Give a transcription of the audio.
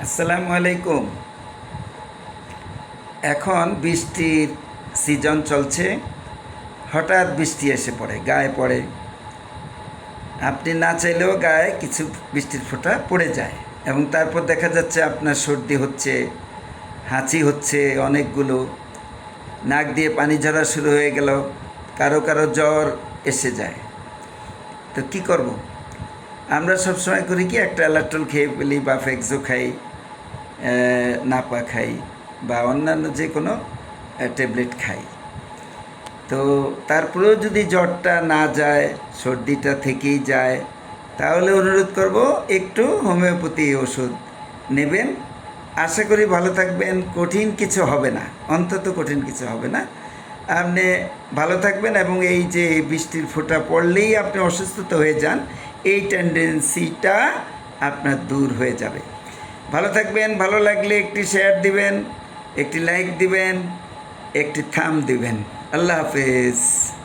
আসসালামু আলাইকুম। এখন বৃষ্টির সিজন চলছে। হঠাৎ বৃষ্টি এসে পড়ে, গায়ে পড়ে। আপনি না চাইলেও গায়ে কিছু বৃষ্টির ফোঁটা পড়ে যায় এবং তারপর দেখা যাচ্ছে আপনার সর্দি হচ্ছে, হাঁচি হচ্ছে অনেকগুলো, নাক দিয়ে পানি ঝরা শুরু হয়ে গেল, কারো কারো জ্বর এসে যায়। তো কি করব? আমরা সবসময় করি কি, একটা অ্যালাট্রল খেয়ে ফেলি বা ফেক্সো খাই, নাপা খাই বা অন্যান্য যে কোনো ট্যাবলেট খাই। তো তারপরেও যদি জ্বরটা না যায়, সর্দিটা থেকেই যায়, তাহলে অনুরোধ করব একটু হোমিওপ্যাথি ওষুধ নেবেন। আশা করি ভালো থাকবেন, কঠিন কিছু হবে না, অন্তত কঠিন কিছু হবে না। আপনি ভালো থাকবেন এবং এই যে বৃষ্টির ফোঁটা পড়লেই আপনি অসুস্থতা হয়ে যান, এই টেন্ডেন্সিটা আপনার দূর হয়ে যাবে। ভালো থাকবেন। ভালো লাগলে একটি শেয়ার দিবেন, একটি লাইক দিবেন, একটি থাম দিবেন। আল্লাহ হাফেজ।